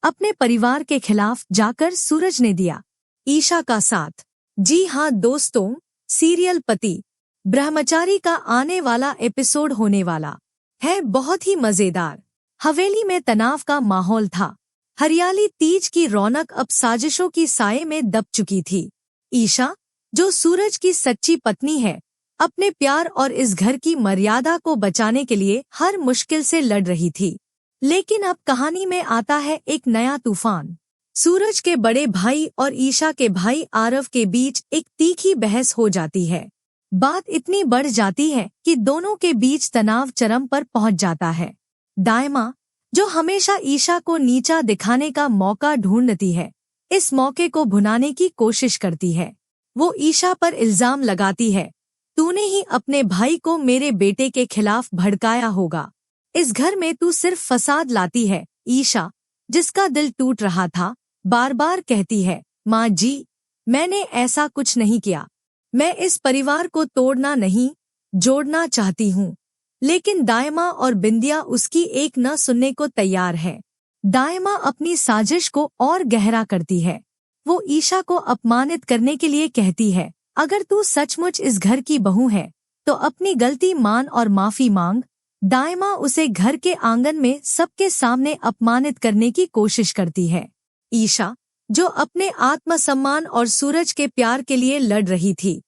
अपने परिवार के खिलाफ जाकर सूरज ने दिया ईशा का साथ। जी हाँ दोस्तों, सीरियल पति ब्रह्मचारी का आने वाला एपिसोड होने वाला है बहुत ही मजेदार। हवेली में तनाव का माहौल था। हरियाली तीज की रौनक अब साजिशों की साये में दब चुकी थी। ईशा, जो सूरज की सच्ची पत्नी है, अपने प्यार और इस घर की मर्यादा को बचाने के लिए हर मुश्किल से लड़ रही थी। लेकिन अब कहानी में आता है एक नया तूफान। सूरज के बड़े भाई और ईशा के भाई आरव के बीच एक तीखी बहस हो जाती है। बात इतनी बढ़ जाती है कि दोनों के बीच तनाव चरम पर पहुंच जाता है। दायमा, जो हमेशा ईशा को नीचा दिखाने का मौका ढूंढती है, इस मौके को भुनाने की कोशिश करती है। वो ईशा पर इल्जाम लगाती है, तूने ही अपने भाई को मेरे बेटे के खिलाफ भड़काया होगा। इस घर में तू सिर्फ फसाद लाती है। ईशा, जिसका दिल टूट रहा था, बार बार कहती है, माँ जी, मैंने ऐसा कुछ नहीं किया। मैं इस परिवार को तोड़ना नहीं, जोड़ना चाहती हूँ। लेकिन दायमा और बिंदिया उसकी एक न सुनने को तैयार है। दायमा अपनी साजिश को और गहरा करती है। वो ईशा को अपमानित करने के लिए कहती है, अगर तू सचमुच इस घर की बहू है तो अपनी गलती मान और माफी मांग। दायमा उसे घर के आंगन में सबके सामने अपमानित करने की कोशिश करती है। ईशा, जो अपने आत्मसम्मान और सूरज के प्यार के लिए लड़ रही थी,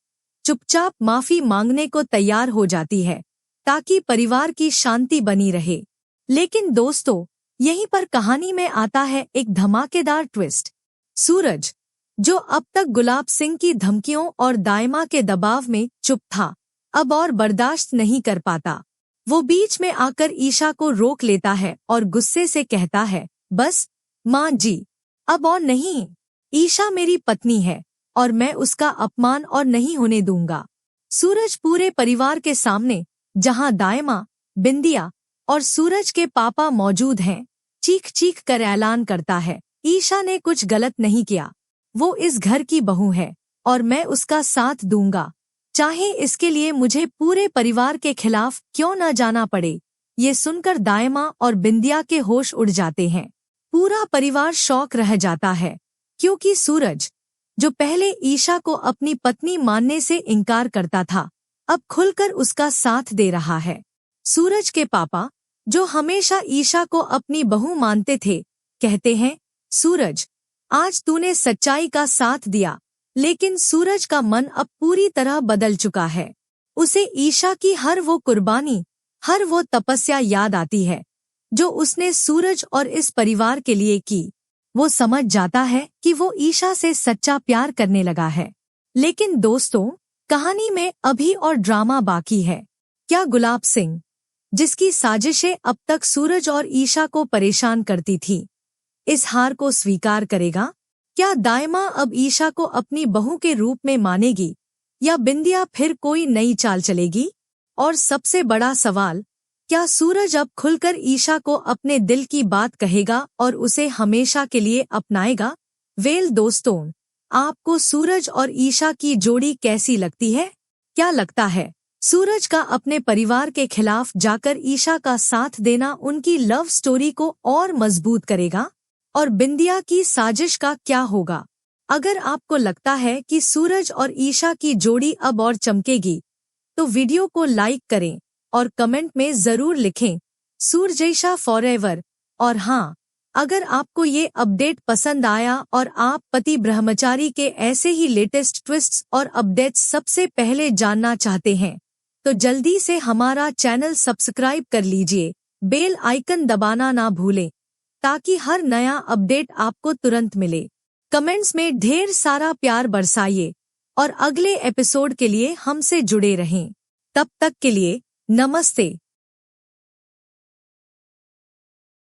चुपचाप माफी मांगने को तैयार हो जाती है ताकि परिवार की शांति बनी रहे। लेकिन दोस्तों, यहीं पर कहानी में आता है एक धमाकेदार ट्विस्ट। सूरज, जो अब तक गुलाब सिंह की धमकियों और दायमा के दबाव में चुप था, अब और बर्दाश्त नहीं कर पाता। वो बीच में आकर ईशा को रोक लेता है और गुस्से से कहता है, बस माँ जी, अब और नहीं। ईशा मेरी पत्नी है और मैं उसका अपमान और नहीं होने दूंगा। सूरज पूरे परिवार के सामने, जहां दायमा, बिंदिया और सूरज के पापा मौजूद हैं, चीख चीख कर ऐलान करता है, ईशा ने कुछ गलत नहीं किया। वो इस घर की बहू है और मैं उसका साथ दूंगा, चाहे इसके लिए मुझे पूरे परिवार के खिलाफ क्यों न जाना पड़े। ये सुनकर दायमा और बिंदिया के होश उड़ जाते हैं। पूरा परिवार शौक रह जाता है, क्योंकि सूरज, जो पहले ईशा को अपनी पत्नी मानने से इनकार करता था, अब खुलकर उसका साथ दे रहा है। सूरज के पापा, जो हमेशा ईशा को अपनी बहू मानते थे, कहते हैं, सूरज, आज तूने सच्चाई का साथ दिया। लेकिन सूरज का मन अब पूरी तरह बदल चुका है। उसे ईशा की हर वो कुर्बानी, हर वो तपस्या याद आती है जो उसने सूरज और इस परिवार के लिए की। वो समझ जाता है कि वो ईशा से सच्चा प्यार करने लगा है। लेकिन दोस्तों, कहानी में अभी और ड्रामा बाकी है। क्या गुलाब सिंह, जिसकी साजिशें अब तक सूरज और ईशा को परेशान करती थी, इस हार को स्वीकार करेगा? क्या दायमा अब ईशा को अपनी बहू के रूप में मानेगी, या बिंदिया फिर कोई नई चाल चलेगी? और सबसे बड़ा सवाल, क्या सूरज अब खुलकर ईशा को अपने दिल की बात कहेगा और उसे हमेशा के लिए अपनाएगा? वेल दोस्तों, आपको सूरज और ईशा की जोड़ी कैसी लगती है? क्या लगता है, सूरज का अपने परिवार के खिलाफ जाकर ईशा का साथ देना उनकी लव स्टोरी को और मजबूत करेगा? और बिंदिया की साजिश का क्या होगा? अगर आपको लगता है कि सूरज और ईशा की जोड़ी अब और चमकेगी, तो वीडियो को लाइक करें और कमेंट में जरूर लिखें, सूरजैशा फॉरएवर। और हाँ, अगर आपको ये अपडेट पसंद आया और आप पति ब्रह्मचारी के ऐसे ही लेटेस्ट ट्विस्ट्स और अपडेट्स सबसे पहले जानना चाहते हैं, तो जल्दी से हमारा चैनल सब्सक्राइब कर लीजिए, बेल आइकन दबाना ना भूलें, ताकि हर नया अपडेट आपको तुरंत मिले। कमेंट्स में ढेर सारा प्यार बरसाइए और अगले एपिसोड के लिए हमसे जुड़े रहें। तब तक के लिए नमस्ते।